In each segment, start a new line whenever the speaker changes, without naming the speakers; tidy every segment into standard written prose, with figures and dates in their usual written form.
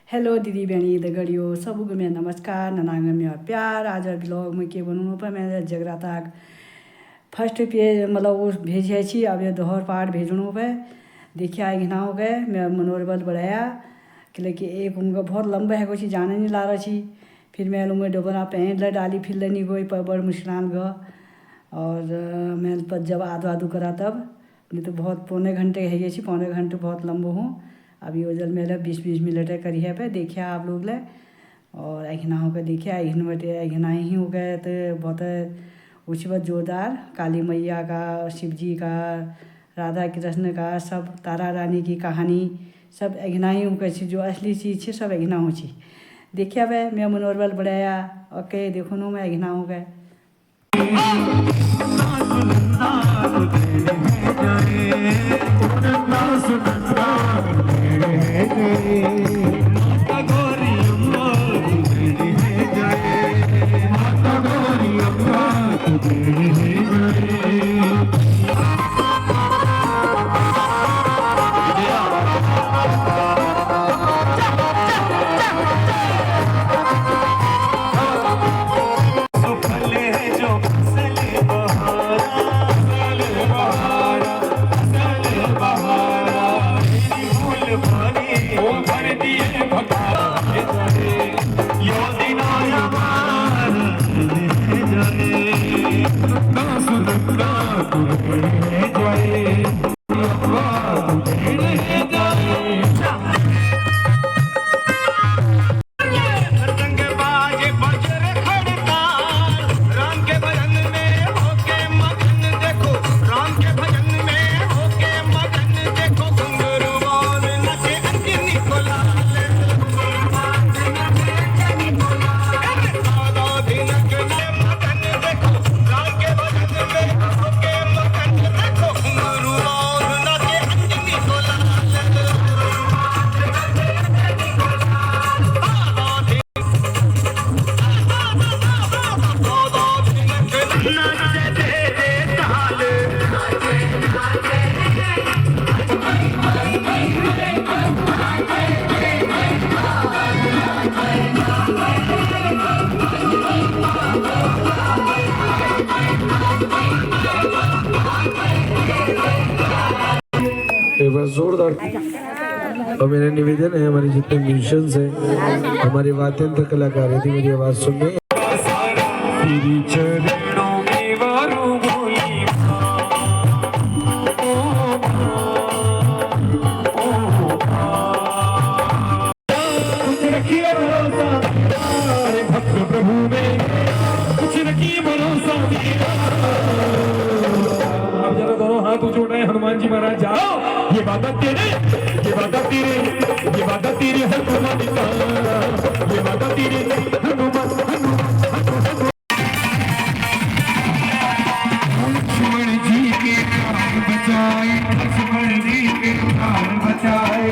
Hello दीदी बहनी दगड़ियों सबको मैं नमस्कार ननांग में प्यार आज ब्लॉग में के बनूँ पर मैं जगराता फर्स्ट पे मतलब वो भेजे छी अब ये दोहर पार्ट भेजणों पे देखिए आए घिना हो गए मैं मनोरबल बढ़ाया कि लेकिन एक उनका बहुत लंबा है कुछ जाने नहीं ला रहा छी फिर मैं लूँगा डबल पहन ल डाली फिर लेनी गई पर बड़ मुश्किल ग और मैं पर जब आधु आधु करा तब नहीं तो बहुत पौने घंटे है ये पौने घंटे बहुत लंबो हूँ अभी ओजल मेले 20-20 मिनट करी है पे देखिए आप लोग ले और अघिना होकर देखिए अघिन बटे अघिना ही हो गए तो बहुत ऊँच बहुत जोरदार काली मैया का शिव जी का राधा कृष्ण का सब तारा रानी की कहानी सब अघिना ही होकर जो असली चीज़ है सब अघिना हो छी देखिए अब मैं मनोरबल बढ़ाया ओके देखो नो मैं अघिना हो गए
एक बार जोरदार और मेरा निवेदन है हमारे जितने म्यूजिशियंस हैं हमारे वाद्यंत्र कलाकार यदि मेरी आवाज सुनने हनुमान जी महाराज जाओ ये बात तेरे ये बात तेरे ये बात तेरे हनुमान ये बात तेरे हनुमान लक्ष्मण जी के प्राण बचाए लक्ष्मण जी के प्राण बचाए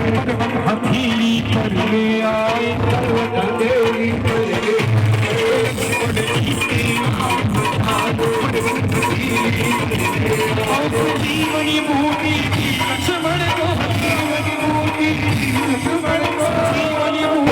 हथेली पर ले आए हथेली पर ले जीवनी मूर्ति लक्ष्मण को जीवनी मूर्ति लक्ष्मण को जीवनी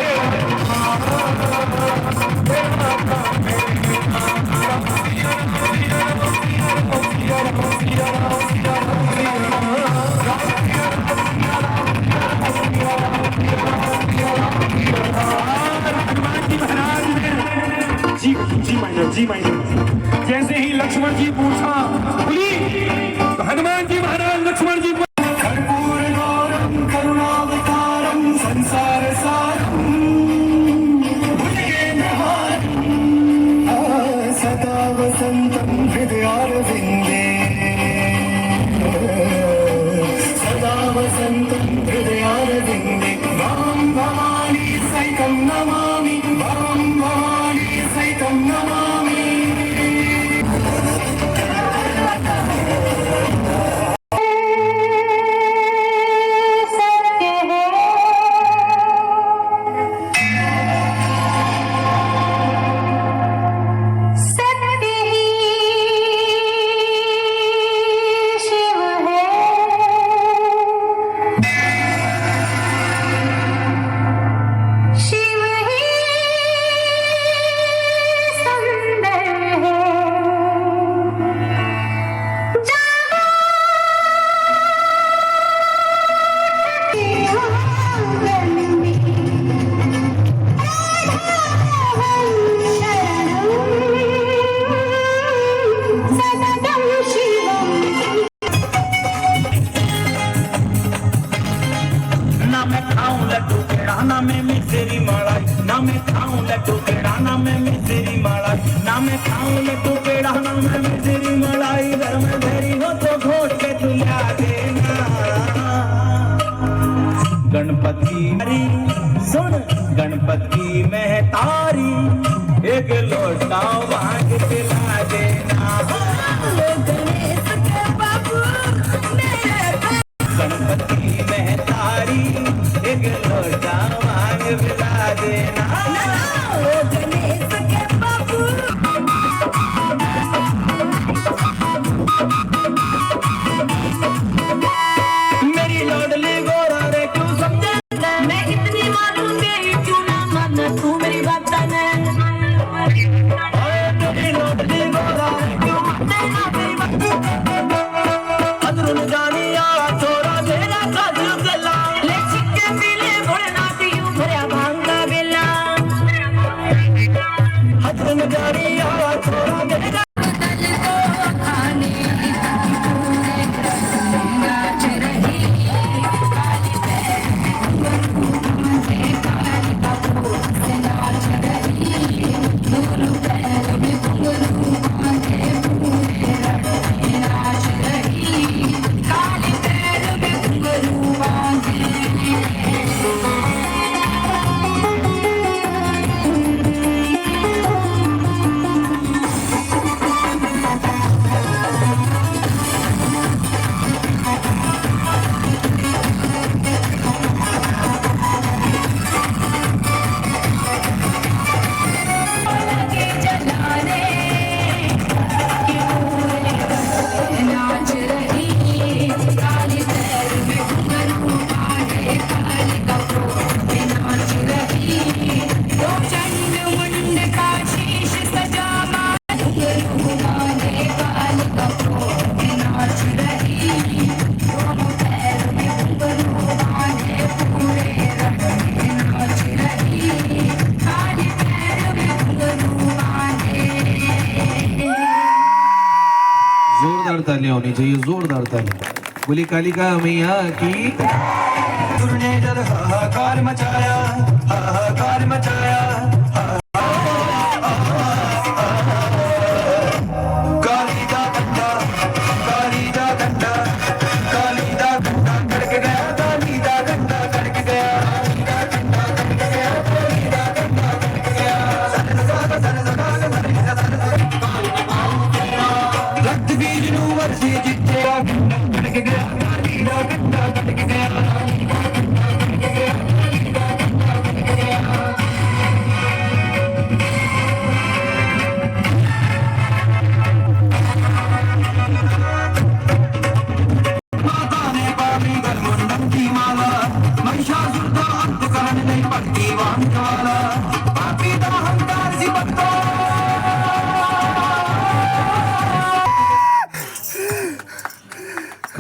जी माइनर जैसे ही लक्ष्मण जी पूछा बोली तो हनुमान जी महाराज लक्ष्मण जी कर्पूर गौरम करुणावतारम संसार सारम सदा वसंतम हृदयारविंदे सदा वसंतम हृदयारविंदे वाम भवानी सहितं नमामि वाम भवानी सहितं नमामि ना मैं मिसेरी मलाई, ना मैं खाऊं लड्डू पेड़ा, ना मैं मिसेरी मलाई, ना मैं खाऊं लड्डू पेड़ा, ना मैं मिसेरी मलाई। घर में धरी हो तो घोट के तुला देना। गणपति हरी सुन, गणपति में तारी एक लोटा भांग पिला देना।
गणेश के बाबू मेरे
गणपति में तारी एक लोटा भांग पिला देना।
गणेश के बाबू
मेरी लाडली गोरा रे क्यों समझे,
मैं इतनी मानूं तेरी क्यों ना मानना तू मेरी बात ना।
मेरी लाडली गोरा रे क्यों
तेरा मेरी बात
अदरुन जानी आ छोरा तेरा काजू गला।
ले छिक्के पीले भोलेनाथ यूं भरया भांगा बेला।
अदरुन जानी आ छोरा तेरा
दल को खाने नाच रही काली पैर में काली बाबू से नाच रही। दोनों पैर में घुंघरू बांधे पूरे रहे नाच रही। काली पैर में घुंघरू बांधे लगे जलाने कि पूरे नाच रही। काली पैर में घुंघरू बांधे काली कपड़ों में नाच रही। दो चंड मुंड का शीश सजा माँ घुंघरू बांधे काली कपड़ों में नाच रही। दोनों पैर में घुंघरू बांधे पूरे रहे नाच रही। काली पैर में घुंघरू बांधे
जोरदार तालियां होनी चाहिए, जोरदार तालियां। बोली कालिका मैया की।
तुरने जब हाहाकार मचाया, हाहाकार मचाया। काली दा गंडा, काली दा गंडा, काली दा गंडा कड़क गया, काली दा गंडा कड़क गया, काली दा गंडा कड़क गया, काली दा गंडा कड़क गया। रक्त बीज नू वर्षी जित्या गंडा कड़क गया, काली दा गंडा कड़क गया, काली दा गंडा कड़क गया, काली दा गंडा कड़क गया। माता ने बाबी गल मुंडन की माला, महिषासुर का अंत करने नहीं पड़ती वाम ज्वाला। पापी दा हंकार सी भक्तो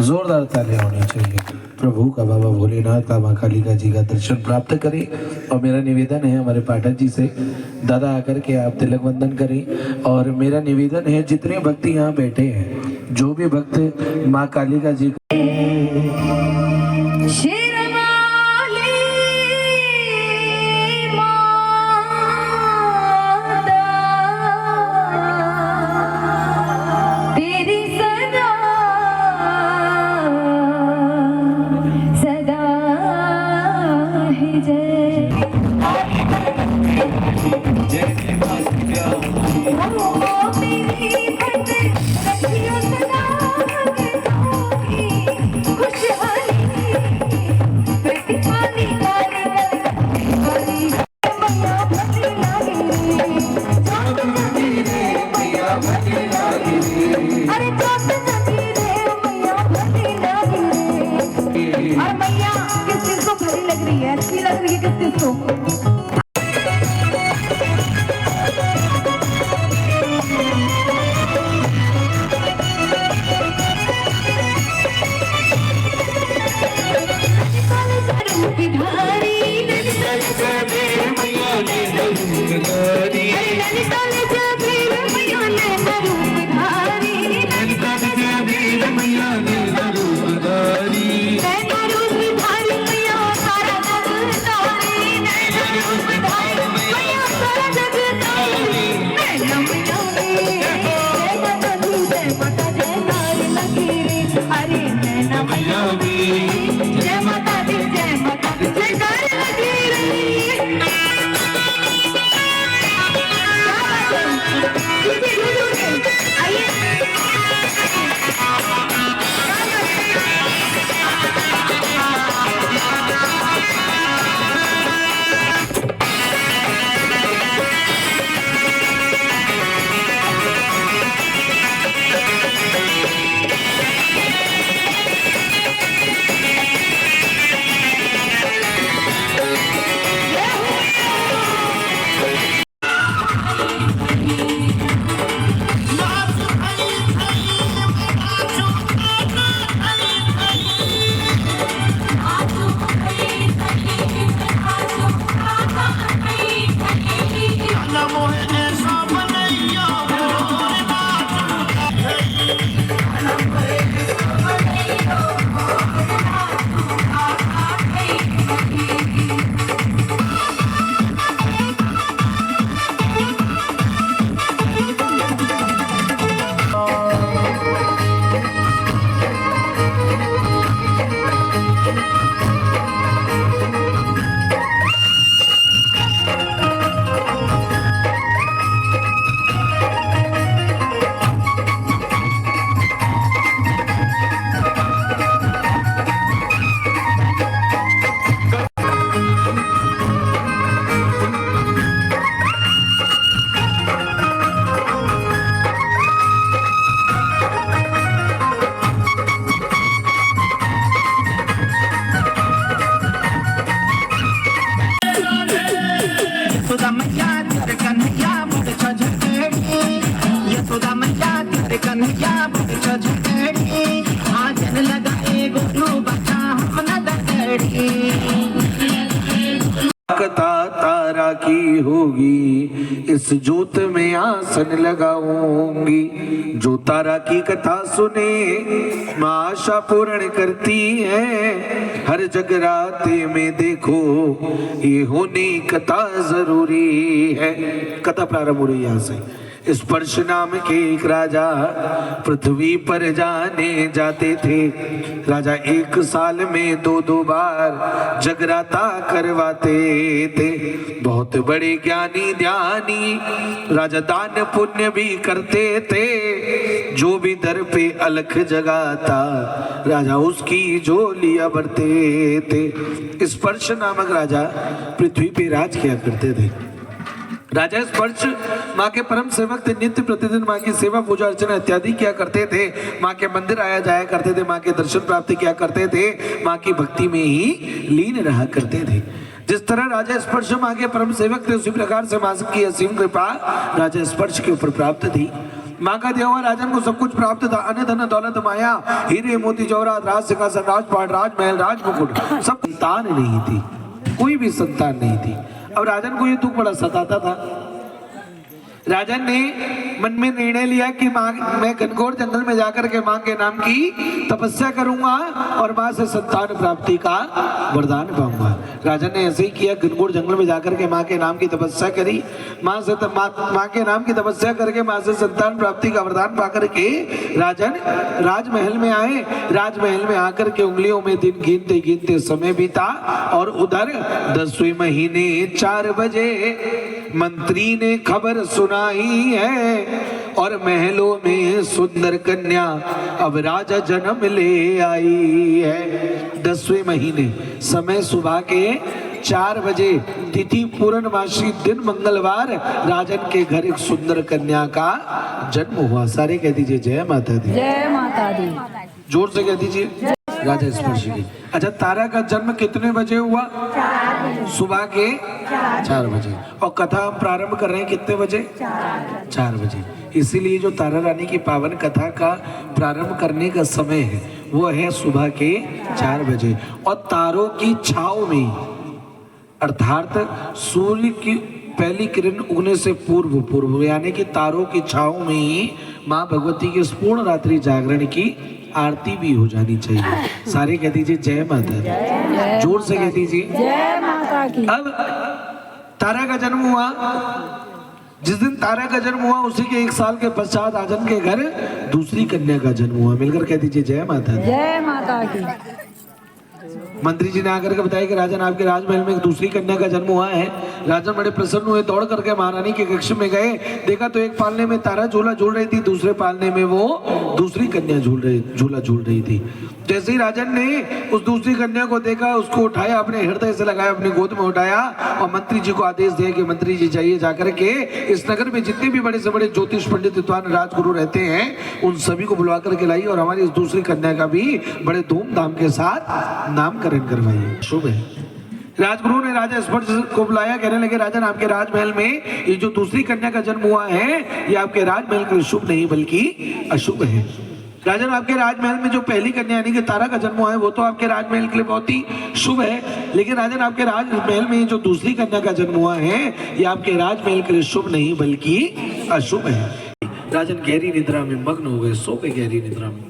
जोरदार तालियां होनी चाहिए। प्रभु का बाबा भोलेनाथ का माँ कालिका जी का दर्शन प्राप्त करें। और मेरा निवेदन है हमारे पाठक जी से, दादा आकर के आप तिलक वंदन करें। और मेरा निवेदन है जितने भक्त यहाँ बैठे हैं, जो भी भक्त माँ कालिका जी
शेरवाली माता तेरी सदा सदा ही जय। ओ मेरी भक्त रखियो सदा खुशहाली। प्रतिपाली काली काली मैया भक्ति लागी। अरे जोत जगी रे मैया भक्ति लागी। और मैया किस चीज को भली लग रही है, अच्छी लग रही है किस चीज को। धारी
मैया तेरे कन्हैया मुझे झटड़ी, यशोदा मैया तेरे कन्हैया मुझे झटड़ी, आजन लगाए गोलू बच्चा हम दगड़ी।
कथा तारा की होगी, इस जोत में आसन लगाऊंगी। जो तारा की कथा सुने माँ आशा पूर्ण करती है। हर जगराते में देखो ये होनी कथा जरूरी है। कथा प्रारंभ हो रही है यहाँ से। स्पर्श नाम के एक राजा पृथ्वी पर जाने जाते थे। राजा एक साल में दो बार जगराता करवाते थे। बहुत बड़े ज्ञानी ध्यानी राजा दान पुण्य भी करते थे। जो भी दर पे अलख जगाता राजा उसकी झोलियां भरते थे। स्पर्श नामक राजा पृथ्वी पे राज किया करते थे। राजा स्पर्श माँ के परम सेवक थे। नित्य प्रतिदिन माँ की सेवा पूजा अर्चना इत्यादि किया करते थे। माँ के मंदिर आया जाया करते थे। माँ के दर्शन प्राप्त किया करते थे। माँ की भक्ति में ही लीन रहा करते थे। जिस तरह राजा स्पर्श माँ के परम सेवक थे, उसी प्रकार से माँ की असीम कृपा राजा स्पर्श के ऊपर प्राप्त थी। माँ का दिया हुआ राजन को सब कुछ प्राप्त था। अन्न धन दौलत माया, हीरे मोती जवाहरात, राज सिंहासन, राजपाट, राजमहल, राजमुकुट, सब संतान नहीं थी। कोई भी संतान नहीं थी। अब राजन को ये दुख बड़ा सताता था। राजन ने मन में निर्णय लिया कि माँ मैं घनघोर जंगल में जाकर के माँ के नाम की तपस्या करूंगा और माँ से संतान प्राप्ति का वरदान पाऊंगा। राजन ने ऐसे ही किया। घनघोर जंगल में जाकर के माँ के नाम की तपस्या करी। माँ के नाम की तपस्या करके माँ से संतान प्राप्ति का वरदान पाकर के राजन राजमहल में आए। राजमहल में आकर के उंगलियों में दिन गिनते गिनते समय बीता और उधर 10वें महीने 4 बजे मंत्री ने खबर सुनाई है और महलों में सुंदर कन्या अब राजा जन्म ले आई है। 10वें महीने समय सुबह के 4 बजे, तिथि पूर्णमासी, दिन मंगलवार, राजन के घर एक सुंदर कन्या का जन्म हुआ। सारे कह दीजिए जय माता दी।
जय माता दी।
जोर से कह दीजिए राजा स्पर्श की। अच्छा, तारा का जन्म कितने बजे हुआ? सुबह के 4 बजे। और कथा हम प्रारंभ कर रहे हैं कितने बजे? 4 बजे। इसीलिए जो तारा रानी की पावन कथा का प्रारंभ करने का समय है वो है सुबह के 4 बजे। और तारों की छाव में, अर्थात सूर्य की पहली किरण उगने से पूर्व यानी कि तारों की छाव में ही माँ भगवती के पूर्ण रात्रि जागरण की आरती भी हो जानी चाहिए। सारे कह दीजिए जय माता दी। जोर से कह दीजिए
जय माता की।
अब तारा का जन्म हुआ। जिस दिन तारा का जन्म हुआ उसी के 1 साल के पश्चात राजन के घर दूसरी कन्या का जन्म हुआ। मिलकर कह दीजिए जय माता दी।
जय माता की।
मंत्री जी ने आकर के बताया कि राजन आपके राजमहल में एक दूसरी कन्या का जन्म हुआ है। राजन बड़े प्रसन्न हुए, दौड़ करके महारानी के कक्ष में गए। देखा तो एक पालने में तारा झूला झूल रही थी, दूसरे पालने में वो दूसरी कन्या झूला झूल रही थी। जैसे ही राजन ने उस दूसरी कन्या को देखा, उसको उठाया, अपने हृदय से लगाया, अपनी गोद में उठाया और मंत्री जी को आदेश दिया कि मंत्री जी जाइए जाकर के इस नगर में जितने भी बड़े से बड़े ज्योतिष पंडित विद्वान राजगुरु रहते हैं उन सभी को बुलवा करके लाइए और हमारी इस दूसरी कन्या का भी बड़े धूमधाम के साथ नामकरण करवाइए। शुभ है। राजगुरु ने राजा स्पर्श को बुलाया। कहने लगे राजन आपके राजमहल में ये जो दूसरी कन्या का जन्म हुआ है ये आपके राजमहल के लिए शुभ नहीं बल्कि अशुभ है। राजन आपके राजमहल में जो पहली कन्या यानी कि तारा का जन्म हुआ है वो तो आपके राजमहल के लिए बहुत ही शुभ है, लेकिन राजन आपके राजमहल में जो दूसरी कन्या का जन्म हुआ है ये आपके राजमहल के लिए शुभ नहीं बल्कि अशुभ है। राजन गहरी निद्रा में मग्न हो गए, सो गए गहरी निद्रा में।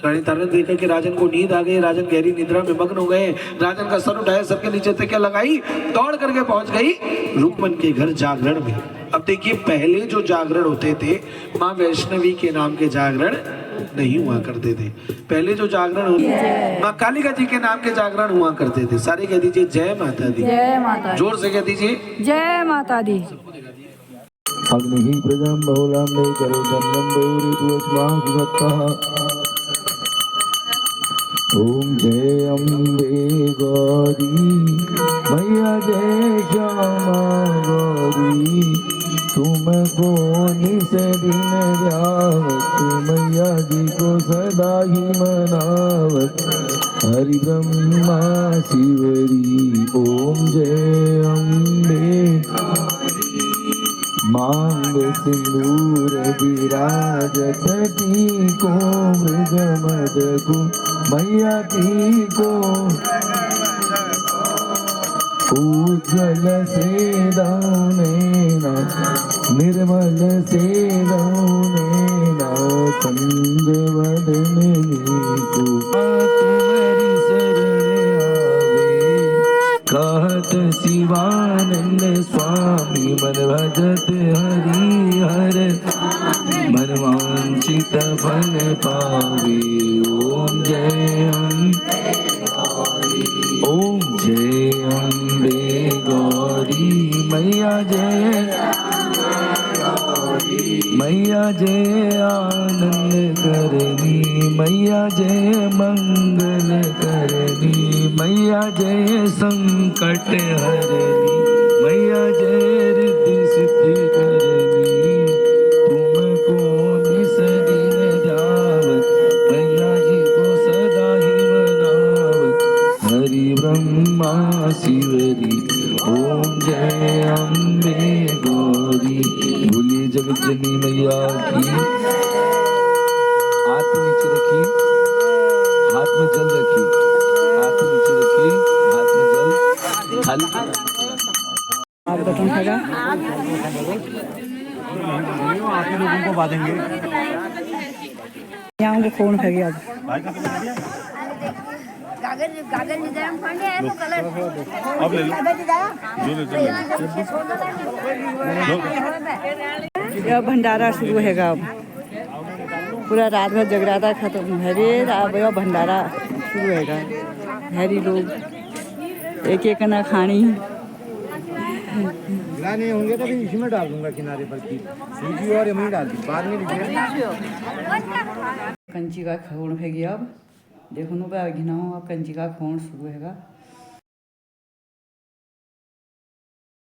रानी तारा ने देखा कि राजन को नींद आ गई। राजन गहरी निद्रा में मग्न हो गए। राजन का सर उठाया, सर के नीचे तकिया लगाई, दौड़ करके पहुंच गई रुक्मन के घर जागरण में। अब देखिए पहले जो जागरण होते थे माँ वैष्णवी के नाम के जागरण नहीं हुआ करते थे। पहले जो जागरण होते माँ कालिका जी के नाम के जागरण हुआ करते थे। सारे कह दीजिए जय माता दी।
जय माता दी।
जोर से कह दीजिए
जय माता दी।
अग्नि प्रजम बहुलाम नहीं करो जन्म बेउरी तुझ ओम जय अम्बे गौरी मैया जय श्यामा गौरी तुमको निस दिन जावत मैया जी को सदा ही मनावत हरि ब्रह्मा शिवरी ओम जय अम्बे मांग सिंदूर विराजत टीको मृगमद को मैया टीको उज्ज्वल से नैना निर्मल से नैना चंद्र वदन नीको तुम्हारी शरण आवे कहत शिवानंद स्वामी मन भजत हरि हर मन वांछित फल पावे ओम जय अम्बे गौरी मैया जय आनंद करनी मैया जय मंगल करनी मैया जय संकट हरनी मैया जय रिद्धि सिद्धि करनी तुमको निस दिन ध्यावत मैया जी को सदा ही मनावत हरि ब्रह्मा शिवरी ओम जय अम्बे गौरी बोलिए जगत जननी मैया की। हाथ नीचे रखिए, हाथ में जल रखिए, हाथ नीचे रखिए, हाथ में जल खाली
आप बटन खाएगा
आप ही लोगों को बांधेंगे।
यहाँ को कौन खाएगी आज
गागर निजाम पांडे है वो कलर
अब ले लो
यह भंडारा शुरू हैगा अब पूरा रात भर जगराता खत्म है रे अब यह भंडारा शुरू हैगा हैरी लोग एक एक ना खानी
नहीं होंगे तो इसी में डाल दूंगा किनारे पर की सूजी और यहीं डाल दी बाद में
कंची का खोण हैगी अब देखो नो घिनाओ अब कंची का खोण शुरू हैगा